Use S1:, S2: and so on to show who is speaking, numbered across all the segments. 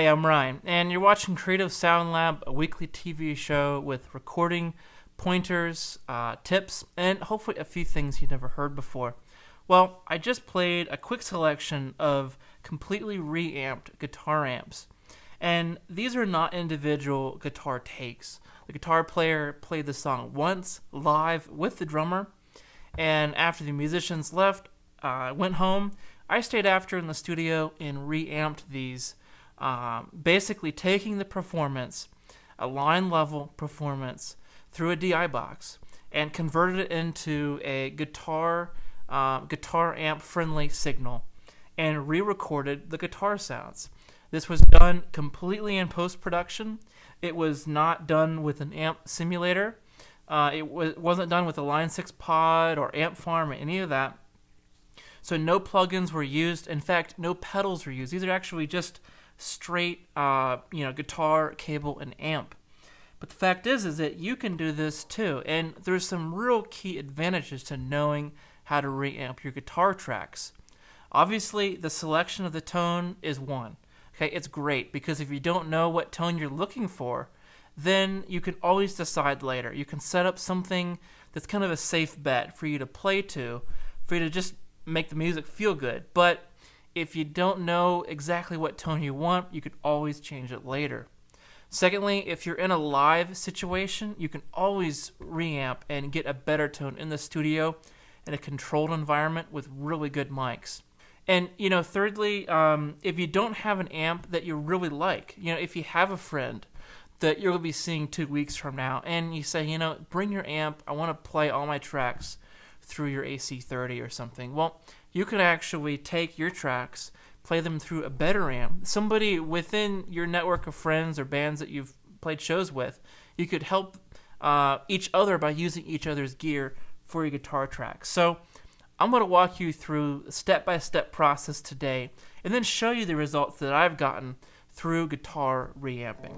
S1: I'm Ryan, and you're watching Creative Sound Lab, a weekly TV show with recording pointers, tips, and hopefully a few things you've never heard before. Well, I just played a quick selection of completely reamped guitar amps, and these are not individual guitar takes. The guitar player played the song once, live, with the drummer, and after the musicians left, went home, I stayed after in the studio and reamped these, basically taking the performance, a line level performance, through a DI box and converted it into a guitar amp friendly signal and re-recorded the guitar sounds. This was done completely in post-production. It was not done with an amp simulator. It wasn't done with a Line 6 pod or amp farm or any of that. So no plugins were used. In fact, no pedals were used. These are actually just straight guitar, cable, and amp. But the fact is that you can do this too, and there's some real key advantages to knowing how to reamp your guitar tracks. Obviously, the selection of the tone is one. Okay, it's great because if you don't know what tone you're looking for, then you can always decide later. You can set up something that's kind of a safe bet for you to play to, for you to just make the music feel good. But if you don't know exactly what tone you want, you can always change it later. Secondly, if you're in a live situation, you can always reamp and get a better tone in the studio in a controlled environment with really good mics. And, thirdly, if you don't have an amp that you really like, if you have a friend that you're going to be seeing 2 weeks from now, and you say, bring your amp, I want to play all my tracks through your AC30 or something. Well, you can actually take your tracks, play them through a better amp. Somebody within your network of friends or bands that you've played shows with, you could help each other by using each other's gear for your guitar tracks. So I'm going to walk you through a step-by-step process today and then show you the results that I've gotten through guitar reamping.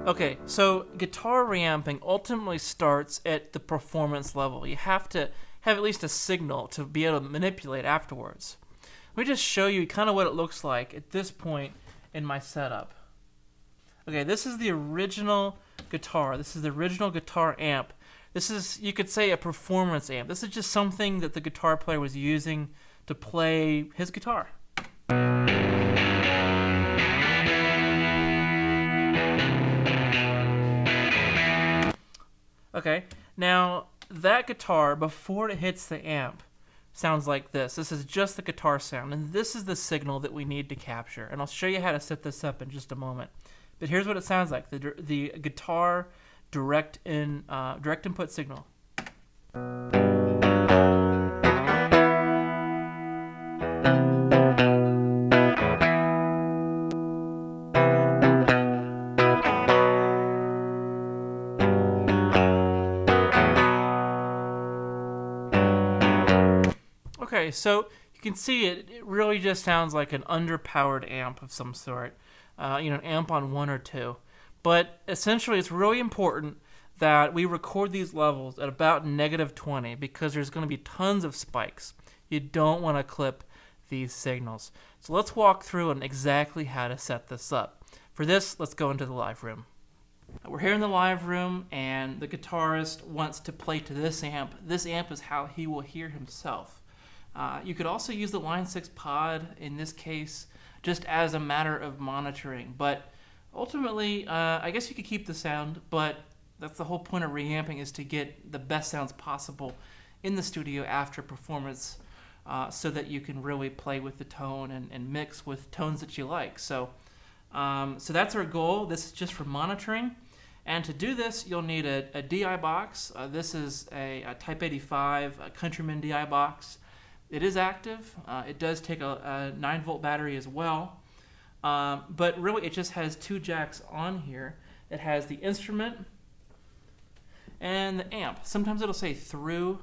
S1: Okay, so guitar reamping ultimately starts at the performance level. You have to have at least a signal to be able to manipulate afterwards. Let me just show you kind of what it looks like at this point in my setup. Okay, this is the original guitar. This is the original guitar amp. This is, you could say, a performance amp. This is just something that the guitar player was using to play his guitar. Okay, now that guitar, before it hits the amp, sounds like this. This is just the guitar sound, and this is the signal that we need to capture. And I'll show you how to set this up in just a moment. But here's what it sounds like, the guitar direct input signal. Okay, so you can see it really just sounds like an underpowered amp of some sort, an amp on 1 or 2. But essentially, it's really important that we record these levels at about -20 because there's going to be tons of spikes. You don't want to clip these signals. So let's walk through on exactly how to set this up. For this, let's go into the live room. We're here in the live room, and the guitarist wants to play to this amp. This amp is how he will hear himself. You could also use the Line 6 pod in this case just as a matter of monitoring, but ultimately I guess you could keep the sound, but that's the whole point of reamping, is to get the best sounds possible in the studio after performance so that you can really play with the tone and mix with tones that you like. So that's our goal. This is just for monitoring. And to do this, you'll need a DI box. This is a Type 85 a Countryman DI box. It is active. It does take a 9-volt battery as well. But really, it just has 2 jacks on here. It has the instrument and the amp. Sometimes it'll say through.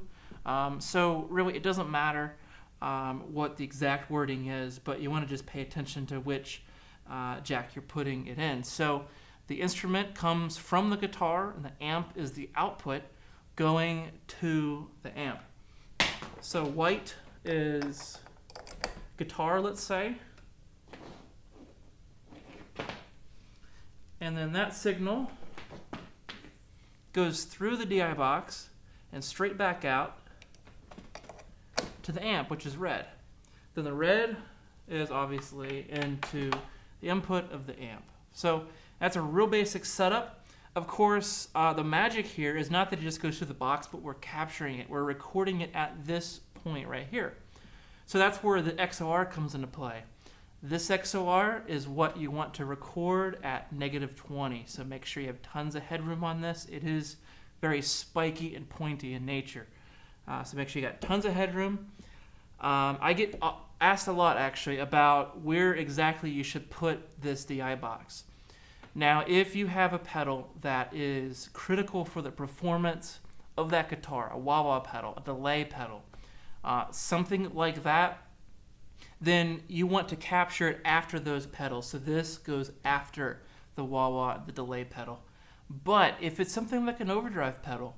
S1: So really, it doesn't matter what the exact wording is, but you want to just pay attention to which jack you're putting it in. So The instrument comes from the guitar, and the amp is the output going to the amp. So white is guitar, let's say. And then that signal goes through the DI box and straight back out to the amp, which is red. Then the red is obviously into the input of the amp. So that's a real basic setup. Of course, the magic here is not that it just goes through the box, but we're capturing it. We're recording it at this point right here. So that's where the XOR comes into play. This XOR is what you want to record at -20. So make sure you have tons of headroom on this. It is very spiky and pointy in nature. So make sure you got tons of headroom. I get asked a lot actually about where exactly you should put this DI box. Now, if you have a pedal that is critical for the performance of that guitar, a wah-wah pedal, a delay pedal, something like that, then you want to capture it after those pedals. So this goes after the wah-wah, the delay pedal. But if it's something like an overdrive pedal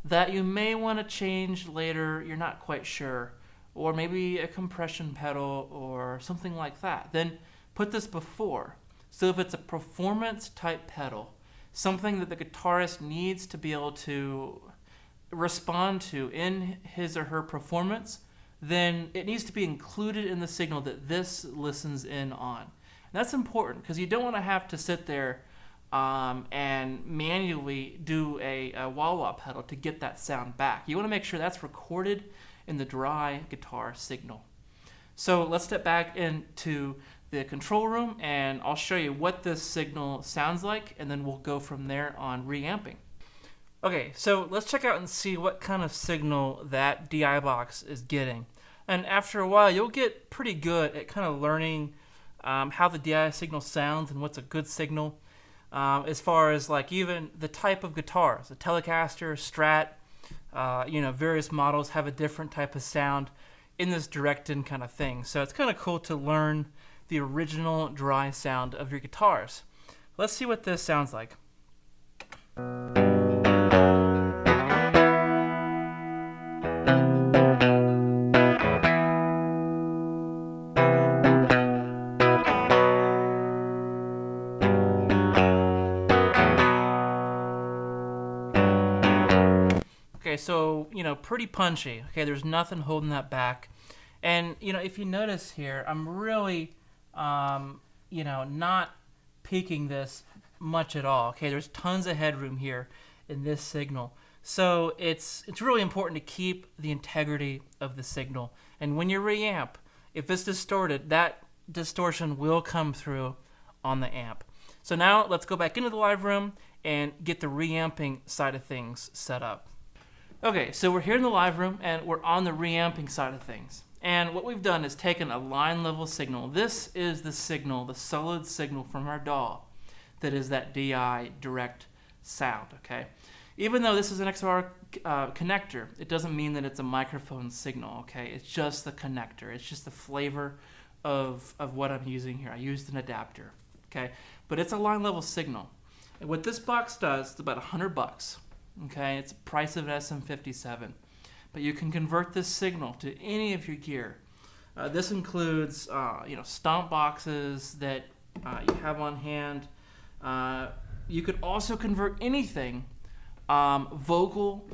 S1: that you may want to change later, you're not quite sure, or maybe a compression pedal or something like that, then put this before. So if it's a performance type pedal, something that the guitarist needs to be able to respond to in his or her performance, then it needs to be included in the signal that this listens in on. And that's important because you don't want to have to sit there and manually do a wah-wah pedal to get that sound back. You want to make sure that's recorded in the dry guitar signal. So let's step back into the control room and I'll show you what this signal sounds like, and then we'll go from there on reamping. Okay, so let's check out and see what kind of signal that DI box is getting. And after a while, you'll get pretty good at kind of learning how the DI signal sounds and what's a good signal, as far as like even the type of guitars. A Telecaster, Strat, various models have a different type of sound in this direct-in kind of thing. So it's kind of cool to learn the original dry sound of your guitars. Let's see what this sounds like. Okay, so, pretty punchy. Okay, there's nothing holding that back. And, if you notice here, I'm really, not peaking this much at all. Okay, there's tons of headroom here in this signal. So it's really important to keep the integrity of the signal. And when you reamp, if it's distorted, that distortion will come through on the amp. So now let's go back into the live room and get the reamping side of things set up. Okay, so we're here in the live room and we're on the reamping side of things. And what we've done is taken a line level signal. This is the signal, the solid signal from our DAW that is that DI direct sound, okay? Even though this is an XLR connector, it doesn't mean that it's a microphone signal, okay? It's just the connector. It's just the flavor of what I'm using here. I used an adapter, okay? But it's a line level signal. And what this box does, it's about $100, okay? It's the price of an SM57. But you can convert this signal to any of your gear. This includes, stomp boxes that you have on hand. You could also convert anything vocal.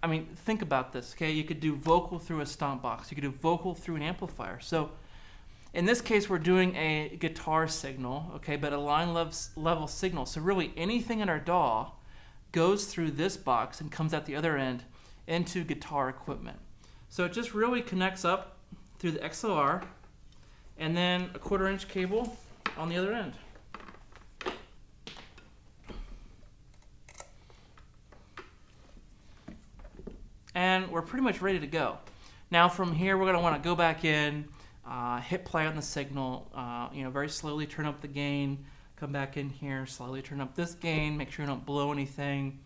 S1: I mean, think about this, okay? You could do vocal through a stomp box. You could do vocal through an amplifier. So in this case, we're doing a guitar signal, okay, but a line level signal. So really anything in our DAW goes through this box and comes out the other end into guitar equipment. So it just really connects up through the XLR and then a 1/4" cable on the other end. And we're pretty much ready to go. Now from here we're going to want to go back in, hit play on the signal, very slowly turn up the gain, come back in here, slowly turn up this gain, make sure you don't blow anything.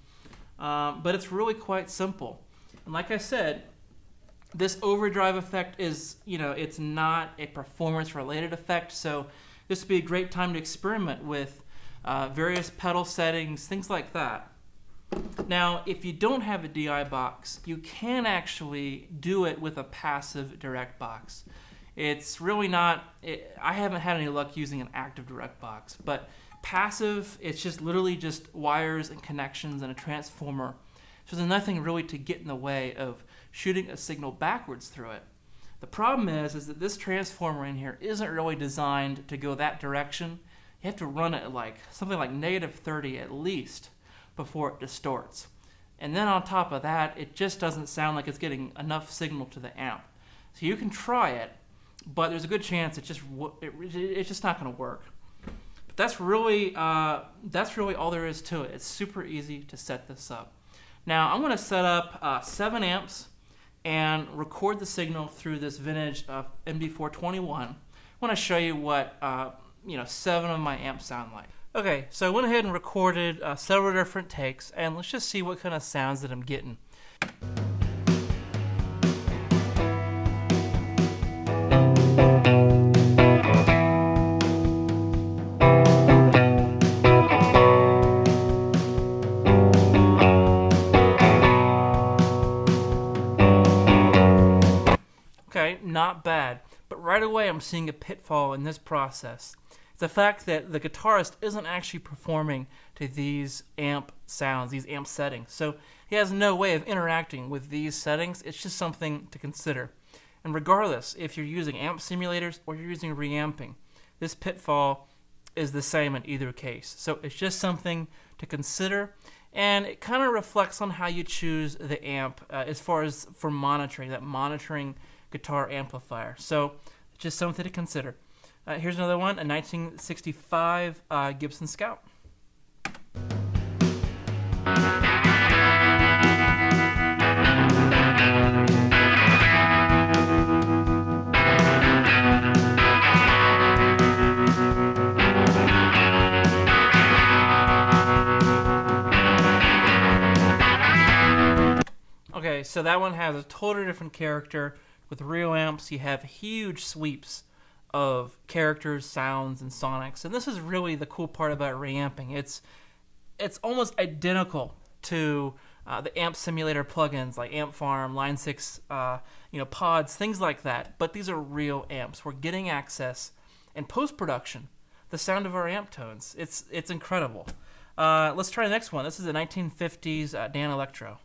S1: But it's really quite simple. And like I said, this overdrive effect is, it's not a performance-related effect, so this would be a great time to experiment with various pedal settings, things like that. Now, if you don't have a DI box, you can actually do it with a passive direct box. It's really not, I haven't had any luck using an active direct box, but passive, it's just literally just wires and connections and a transformer. So there's nothing really to get in the way of shooting a signal backwards through it. The problem is that this transformer in here isn't really designed to go that direction. You have to run it at like something like -30 at least before it distorts. And then on top of that, it just doesn't sound like it's getting enough signal to the amp. So you can try it, but there's a good chance it's just not going to work. But that's really all there is to it. It's super easy to set this up. Now I'm going to set up 7 amps and record the signal through this vintage MD421. I want to show you what 7 of my amps sound like. Okay, so I went ahead and recorded several different takes, and let's just see what kind of sounds that I'm getting. Okay, not bad, but right away I'm seeing a pitfall in this process. The fact that the guitarist isn't actually performing to these amp sounds, these amp settings. So he has no way of interacting with these settings. It's just something to consider. And regardless, if you're using amp simulators or you're using reamping, this pitfall is the same in either case. So it's just something to consider, and it kind of reflects on how you choose the amp as far as for monitoring, that monitoring guitar amplifier. So it's just something to consider. Here's another one, a 1965 Gibson Scout. Okay, so that one has a totally different character. With real amps, you have huge sweeps of characters, sounds, and sonics, and this is really the cool part about reamping. It's almost identical to the amp simulator plugins like Amp Farm, Line 6, pods, things like that. But these are real amps. We're getting access in post-production, the sound of our amp tones. It's incredible. Let's try the next one. This is a 1950s Danelectro.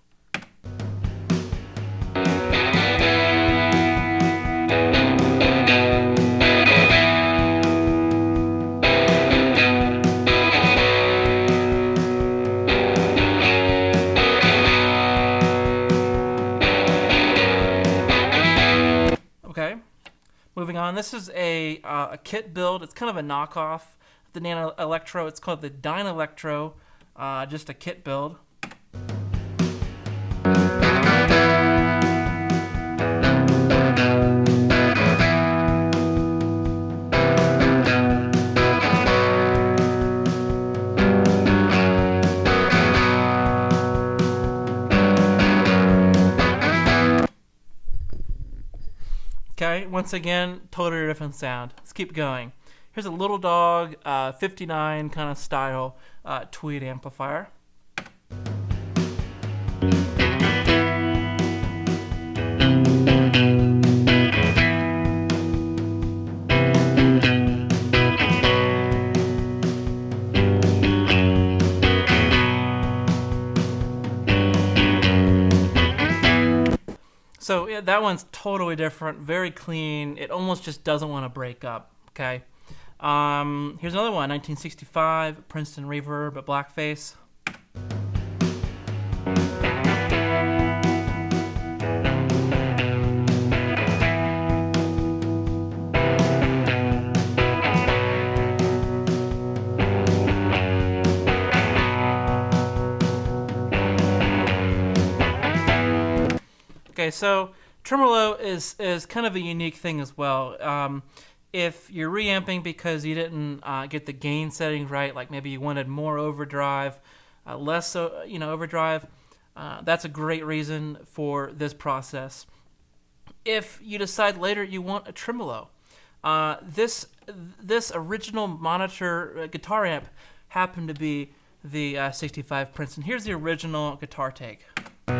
S1: Okay, moving on. This is a kit build. It's kind of a knockoff of the Danelectro. It's called the Danelectro, just a kit build. Okay, once again, totally different sound. Let's keep going. Here's a Little Dog 59 kind of style tweed amplifier. So yeah, that one's totally different, very clean. It almost just doesn't want to break up, okay? Here's another one, 1965, Princeton Reverb at Blackface. Okay, so tremolo is kind of a unique thing as well. If you're reamping because you didn't get the gain setting right, like maybe you wanted more overdrive, less overdrive, that's a great reason for this process. If you decide later you want a tremolo, this original monitor guitar amp happened to be the 65 Princeton. Here's the original guitar take. In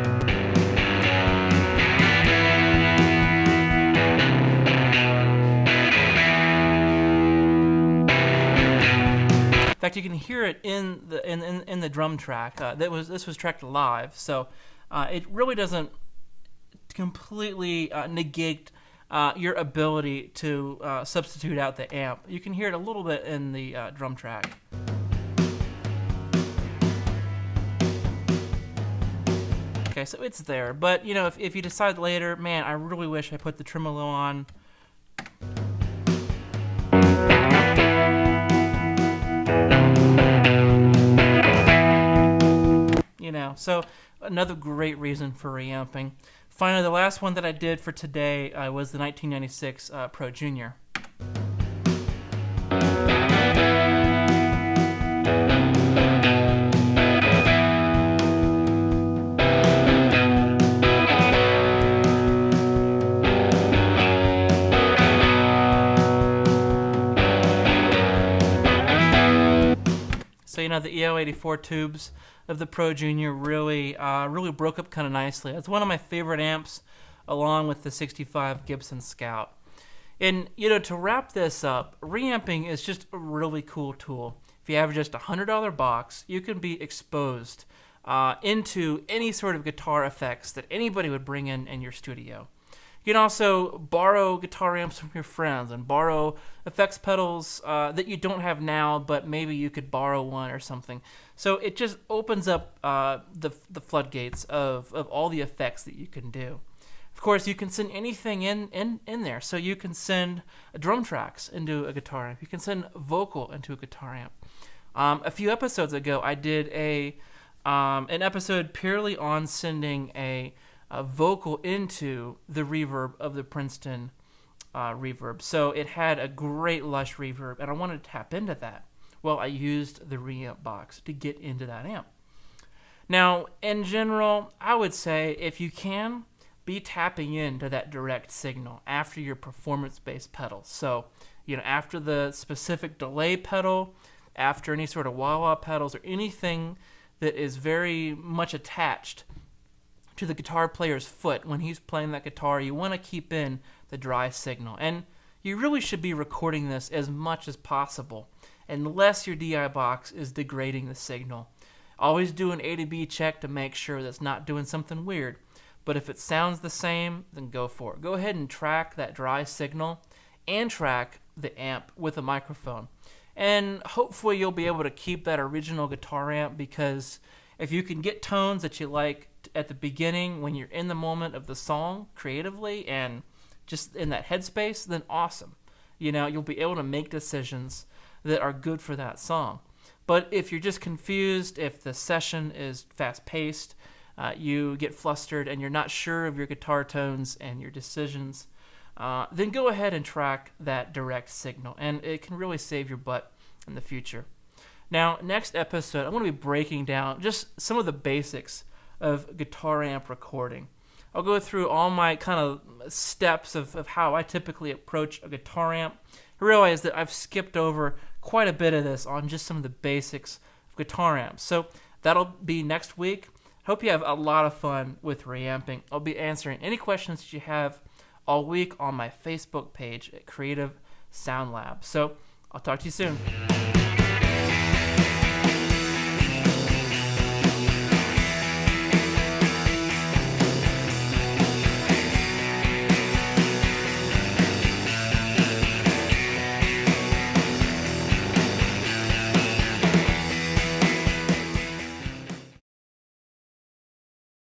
S1: fact, you can hear it in the drum track. This was tracked live, so it really doesn't completely negate your ability to substitute out the amp. You can hear it a little bit in the drum track. Okay, so it's there, but you know, if you decide later, man, I really wish I put the tremolo on. You know, so another great reason for reamping. Finally, the last one that I did for today was the 1996 Pro Junior. So you know, the EL84 tubes of the Pro Junior really broke up kind of nicely. It's one of my favorite amps, along with the 65 Gibson Scout. And you know, to wrap this up, reamping is just a really cool tool. If you have just a $100 box, you can be exposed into any sort of guitar effects that anybody would bring in your studio. You can also borrow guitar amps from your friends and borrow effects pedals that you don't have now, but maybe you could borrow one or something. So it just opens up the floodgates of all the effects that you can do. Of course, you can send anything in there. So you can send drum tracks into a guitar amp. You can send vocal into a guitar amp. A few episodes ago, I did an episode purely on sending a vocal into the reverb of the Princeton reverb. So it had a great lush reverb, and I wanted to tap into that. Well, I used the Reamp box to get into that amp. Now, in general, I would say if you can, be tapping into that direct signal after your performance-based pedals. So, you know, after the specific delay pedal, after any sort of wah-wah pedals, or anything that is very much attached to the guitar player's foot when he's playing that guitar, you want to keep in the dry signal. And you really should be recording this as much as possible, unless your DI box is degrading the signal. Always do an A to B check to make sure that's not doing something weird. But if it sounds the same, then go for it. Go ahead and track that dry signal and track the amp with a microphone. And hopefully you'll be able to keep that original guitar amp, because if you can get tones that you like at the beginning when you're in the moment of the song creatively and just in that headspace, then awesome. You know, you'll be able to make decisions that are good for that song. But if you're just confused, if the session is fast-paced, you get flustered and you're not sure of your guitar tones and your decisions, then go ahead and track that direct signal, and it can really save your butt in the future. Now, next episode, I'm going to be breaking down just some of the basics of guitar amp recording. I'll go through all my kind of steps of how I typically approach a guitar amp. I realize that I've skipped over quite a bit of this on just some of the basics of guitar amps. So that'll be next week. Hope you have a lot of fun with reamping. I'll be answering any questions that you have all week on my Facebook page at Creative Sound Lab. So I'll talk to you soon.